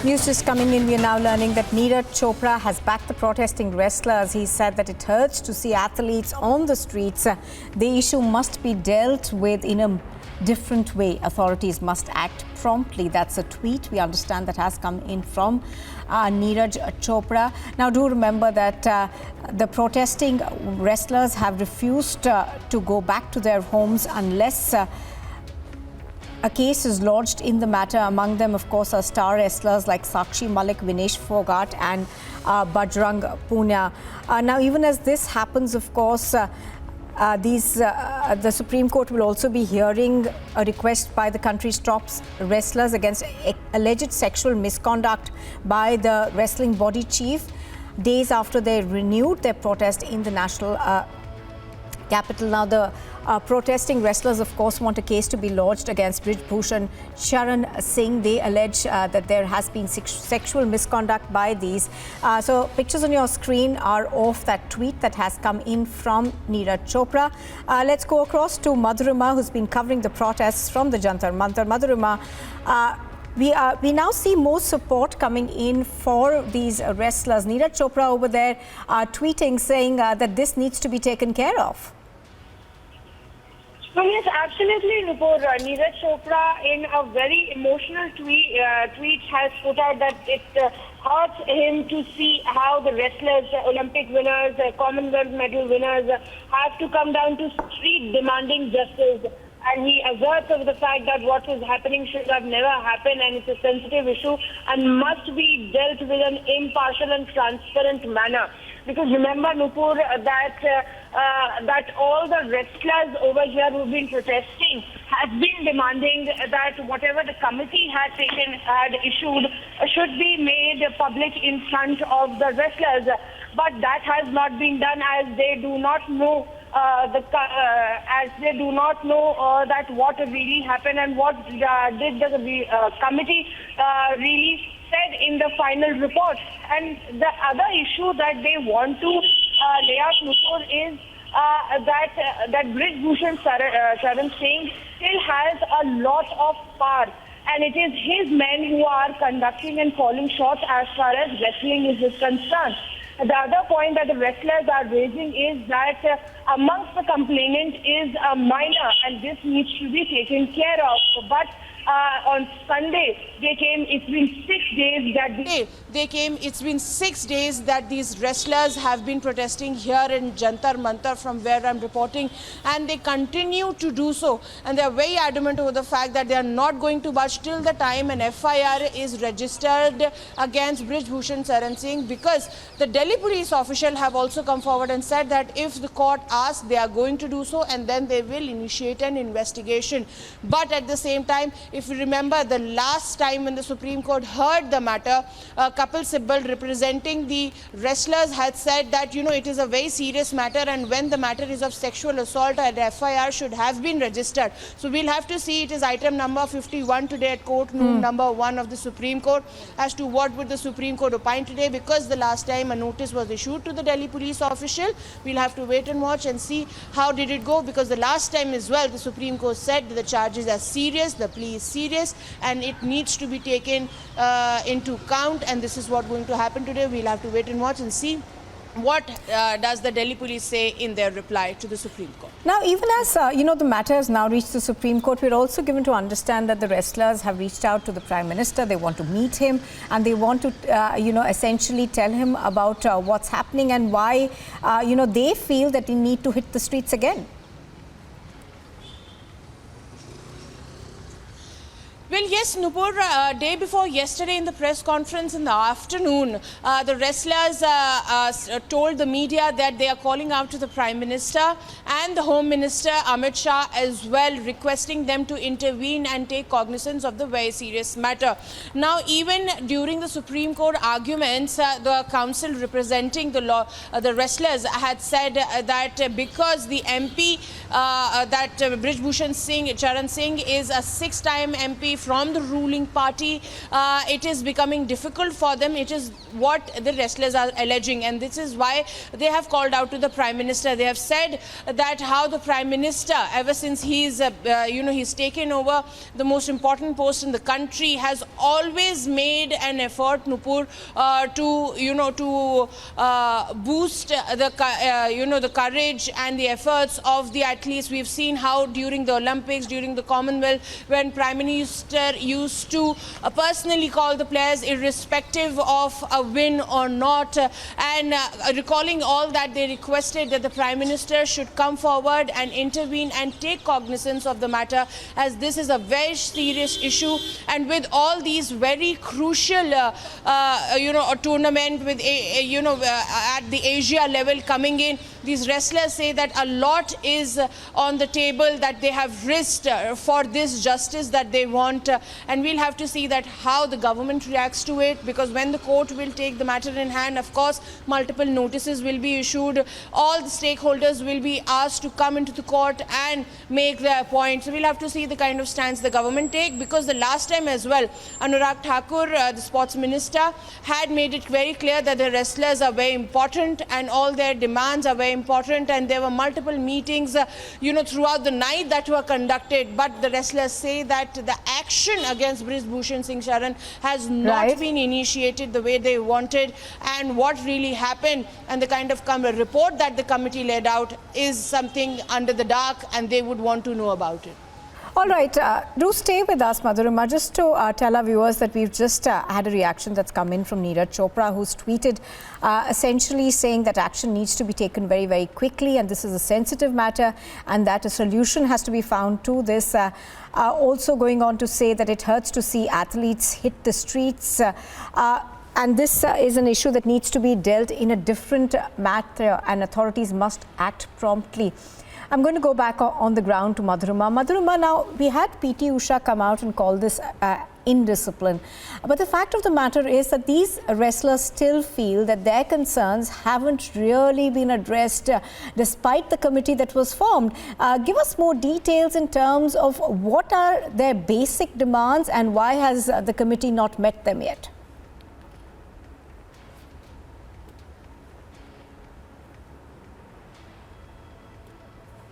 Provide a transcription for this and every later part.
News just coming in, we are now learning that Neeraj Chopra has backed the protesting wrestlers. He said that it hurts to see athletes on the streets. The issue must be dealt with in a different way. Authorities must act promptly. That's a tweet we understand that has come in from Neeraj Chopra. Now, do remember that the protesting wrestlers have refused to go back to their homes unless a case is lodged in the matter. Among them, of course, are star wrestlers like Sakshi Malik, Vinesh Phogat and Bajrang Punia. Now, even as this happens, of course, the Supreme Court will also be hearing a request by the country's top wrestlers against alleged sexual misconduct by the wrestling body chief, days after they renewed their protest in the national capital. Now, the protesting wrestlers, of course, want a case to be lodged against Brij, Bhushan, Sharan, Singh. They allege that there has been sexual misconduct by these. So pictures on your screen are of that tweet that has come in from Neeraj Chopra. Let's go across to Madhurima, who's been covering the protests from the Jantar Mantar. Madhurima, we now see more support coming in for these wrestlers. Neeraj Chopra over there tweeting, saying that this needs to be taken care of. Yes, absolutely, Nupur. Neeraj Chopra, in a very emotional tweet, has put out that it hurts him to see how the wrestlers, Olympic winners, Commonwealth medal winners, have to come down to street demanding justice. And he asserts of the fact that what is happening should have never happened, and it's a sensitive issue and must be dealt with an impartial and transparent manner. Because remember, Nupur, that all the wrestlers over here who've been protesting have been demanding that whatever the committee had issued should be made public in front of the wrestlers. But that has not been done, as they do not know that what really happened and what did the committee really said in the final report. And the other issue that they want to lay out, Nupur, is that Brij, Bhushan, Sharan Singh still has a lot of power. And it is his men who are conducting and calling shots as far as wrestling is concerned. The other point that the wrestlers are raising is that amongst the complainant is a minor, and this needs to be taken care of. But on Sunday, they came. It's been 6 days that It's been 6 days that these wrestlers have been protesting here in Jantar Mantar, from where I'm reporting, and they continue to do so. And they are very adamant over the fact that they are not going to budge till the time an FIR is registered against Brij, Bhushan, Sharan Singh, because the Delhi police official have also come forward and said that if the court asks, they are going to do so, and then they will initiate an investigation. But at the same time, if you remember, the last time when the Supreme Court heard the matter, Kapil Sibal, representing the wrestlers, had said that, you know, it is a very serious matter, and when the matter is of sexual assault, an FIR should have been registered. So we'll have to see. It is item number 51 today at court noon number 1 of the Supreme Court, as to what would the Supreme Court opine today, because the last time a notice was issued to the Delhi police official. We'll have to wait and watch and see how did it go, because the last time as well, the Supreme Court said that the charges are serious, the plea is serious, and it needs to be taken into account, and this is what's going to happen today. We'll have to wait and watch and see what does the Delhi police say in their reply to the Supreme Court. Now, even as the matter has now reached the Supreme Court, we're also given to understand that the wrestlers have reached out to the Prime Minister. They want to meet him, and they want to essentially tell him about what's happening and why they feel that they need to hit the streets again. Well, yes, Nupur, day before yesterday in the press conference in the afternoon, the wrestlers told the media that they are calling out to the Prime Minister and the Home Minister, Amit Shah, as well, requesting them to intervene and take cognizance of the very serious matter. Now, even during the Supreme Court arguments, the council representing the wrestlers had said that because the MP, that Brij Bhushan Singh, Sharan Singh, is a 6-time MP from from the ruling party, it is becoming difficult for them. It is what the wrestlers are alleging, and this is why they have called out to the Prime Minister. They have said that how the Prime Minister, ever since he's taken over the most important post in the country, has always made an effort, Nupur, to boost the courage and the efforts of the athletes. We've seen how during the Olympics, during the Commonwealth, when Prime Minister used to personally call the players irrespective of a win or not, and recalling all that, they requested that the Prime Minister should come forward and intervene and take cognizance of the matter, as this is a very serious issue. And with all these very crucial a tournament with at the Asia level coming in, these wrestlers say that a lot is on the table that they have risked for this justice that they want, and we'll have to see that how the government reacts to it, because when the court will take the matter in hand, of course multiple notices will be issued, all the stakeholders will be asked to come into the court and make their point. So we'll have to see the kind of stance the government take, because the last time as well, Anurag Thakur, the sports minister, had made it very clear that the wrestlers are very important and all their demands are very important, and there were multiple meetings throughout the night that were conducted, but the wrestlers say that the action against Brij, Bhushan, Singh, Sharan has not been initiated the way they wanted, and what really happened and the kind of report that the committee laid out is something under the dark, and they would want to know about it. All right, do stay with us, Madhurima, just to tell our viewers that we've just had a reaction that's come in from Neeraj Chopra, who's tweeted essentially saying that action needs to be taken very, very quickly, and this is a sensitive matter, and that a solution has to be found to this. Also going on to say that it hurts to see athletes hit the streets. And this is an issue that needs to be dealt in a different matter, and authorities must act promptly. I'm going to go back on the ground to Madhurima. Madhurima, now we had PT Usha come out and call this indiscipline. But the fact of the matter is that these wrestlers still feel that their concerns haven't really been addressed despite the committee that was formed. Give us more details in terms of what are their basic demands and why has the committee not met them yet?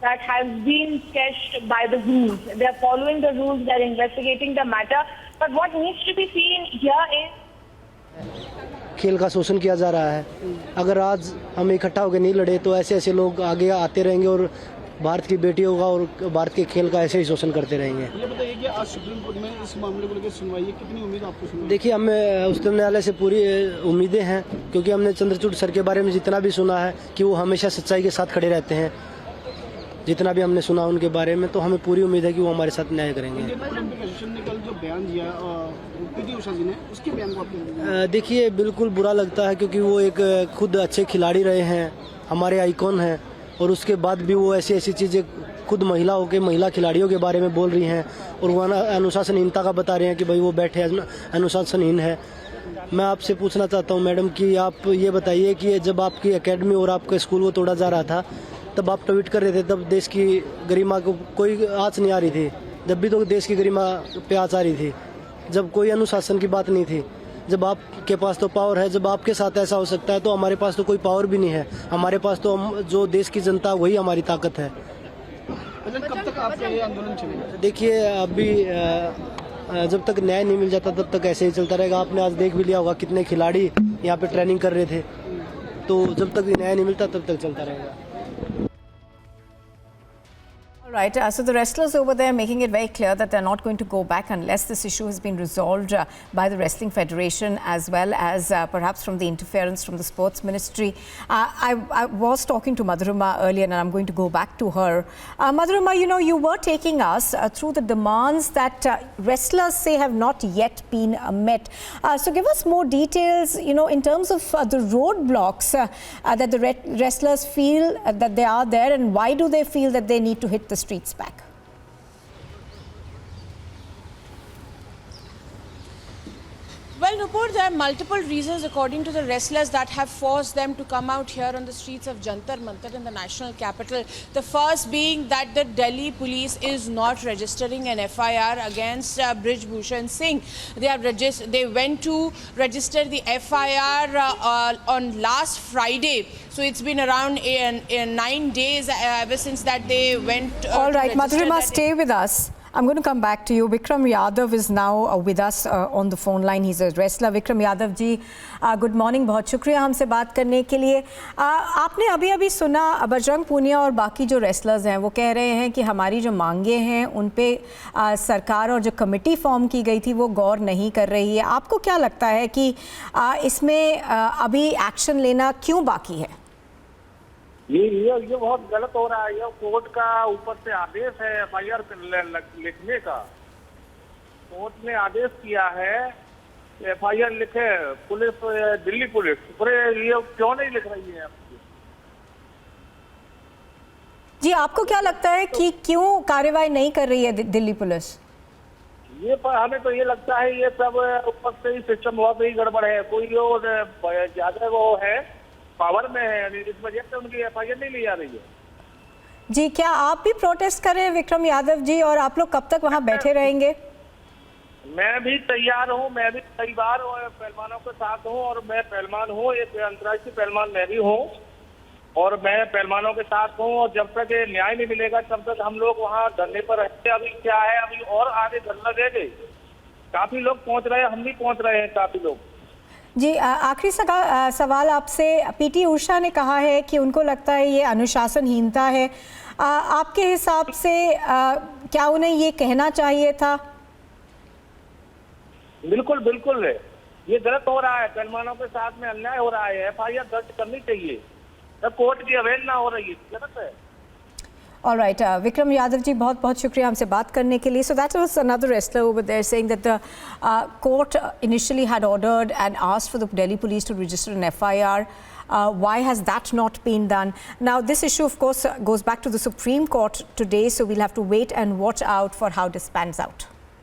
That has been sketched by the rules. They are following the rules, they are investigating the matter. But what needs to be seen here is खेल का शोषण किया जा रहा है. अगर आज हम इकट्ठा होकर नहीं लड़े तो ऐसे ऐसे लोग आगे आते रहेंगे और भारत की बेटियों का और भारत के खेल का ऐसे ही शोषण करते रहेंगे. ये बताइए कि आज सुप्रीम कोर्ट में इस मामले को लेकर सुनवाई है, कितनी उम्मीद आपको सुनवाई? देखिए, हमें उच्चतम न्यायालय से पूरी उम्मीदें हैं, क्योंकि हमने चंद्रचूड़ सर के बारे में जितना भी सुना है कि वो हमेशा सच्चाई के साथ खड़े रहते हैं. जितना भी हमने सुना उनके बारे में, तो हमें पूरी उम्मीद है कि वो हमारे साथ न्याय करेंगे. जो बयान दिया पीटी उषा जी ने, उसके बयान को आप देखिए, बिल्कुल बुरा लगता है, क्योंकि वो एक खुद अच्छे खिलाड़ी रहे हैं, हमारे आइकॉन हैं, और उसके बाद भी वो ऐसी ऐसी चीज़ें खुद महिला होकर महिला खिलाड़ियों के बारे में बोल रही हैं, और वो अनुशासनहीनता का बता रहे हैं कि भाई वो बैठे अनुशासनहीन है. मैं आपसे पूछना चाहता हूँ मैडम कि आप ये बताइए कि जब आपकी एकेडमी और आपके स्कूल को तोड़ा जा रहा था, तब आप ट्वीट कर रहे थे, तब देश की गरिमा को कोई आँच नहीं आ रही थी. जब भी तो देश की गरिमा पे आँच आ रही थी, जब कोई अनुशासन की बात नहीं थी. जब आपके पास तो पावर है, जब आपके साथ ऐसा हो सकता है, तो हमारे पास तो कोई पावर भी नहीं है. हमारे पास तो जो देश की जनता, वही हमारी ताकत है. कब तक आप ये आंदोलन चलेगा? देखिए, अभी जब तक न्याय नहीं मिल जाता तब तक ऐसे ही चलता रहेगा. आपने आज देख भी लिया होगा कितने खिलाड़ी यहाँ पे ट्रेनिंग कर रहे थे. तो जब तक न्याय नहीं मिलता तब तक चलता रहेगा. Right, so the wrestlers over there making it very clear that they're not going to go back unless this issue has been resolved by the Wrestling Federation, as well as perhaps from the interference from the Sports Ministry. I was talking to Madhurima earlier, and I'm going to go back to her. Madhurima, you were taking us through the demands that wrestlers say have not yet been met. So give us more details, in terms of the roadblocks that the wrestlers feel that they are there, and why do they feel that they need to hit the streets back? Well, Nupur, there are multiple reasons, according to the wrestlers, that have forced them to come out here on the streets of Jantar Mantar in the national capital. The first being that the Delhi police is not registering an FIR against Brij Bhushan Singh. They went to register the FIR on last Friday. So it's been around 9 days ever since that they went. All right, Madhurima, stay with us. I'm going to come back to you. Vikram Yadav is now with us on the phone line. He's a wrestler. Vikram Yadav ji, good morning, बहुत शुक्रिया हमसे बात करने के लिए। आपने अभी सुना बजरंग पूनिया और बाकी जो रेसलर्स हैं वो कह रहे हैं कि हमारी जो मांगे हैं उन पे सरकार और जो कमेटी फॉर्म की गई थी वो गौर नहीं कर रही है। आपको क्या लगता है कि इसमें अभी एक्शन लेना क्यों बाकी है? ये बहुत गलत हो रहा है। ये कोर्ट का ऊपर से आदेश है FIR लिखने का। कोर्ट ने आदेश किया है FIR लिखे, पुलिस, दिल्ली पुलिस पूरे ये क्यों नहीं लिख रही है? जी, आपको क्या लगता है कि क्यों कार्रवाई नहीं कर रही है दिल्ली पुलिस? ये हमें तो ये लगता है ये सब ऊपर से ही सिस्टम बहुत ही गड़बड़ है। कोई जो ज्यादा वो है पावर में है, इस वजह से उनकी FIR नहीं ली जा रही है। जी, क्या आप भी प्रोटेस्ट कर रहे हैं विक्रम यादव जी, और आप लोग कब तक वहां बैठे रहेंगे? मैं भी तैयार हूं। मैं भी कई बार पहलवानों के साथ हूं और मैं पहलवान हूं, एक अंतर्राष्ट्रीय पहलवान मैं भी हूं और मैं पहलवानों के साथ हूं। और जब तक ये न्याय नहीं मिलेगा तब तक हम लोग वहां धरने पर रहते। अभी क्या है, अभी और आगे धरना देंगे। काफी लोग पहुंच रहे हैं, हम भी पहुंच रहे हैं, काफी लोग। जी, आखिरी सवाल आपसे। PT उषा ने कहा है कि उनको लगता है ये अनुशासनहीनता है। आपके हिसाब से क्या उन्हें ये कहना चाहिए था? बिल्कुल बिल्कुल, ये गलत हो रहा है। पहलवानों के साथ में अन्याय हो रहा है। FIR दर्ज करनी चाहिए। तब कोर्ट की अवहेलना हो रही है, गलत है। All right, Vikram Yadav ji, बहुत बहुत शुक्रिया हमसे बात करने के लिए. So that was another wrestler over there saying that the court initially had ordered and asked for the Delhi police to register an FIR. Why has that not been done? Now this issue of course goes back to the Supreme Court today, so we'll have to wait and watch out for how this pans out.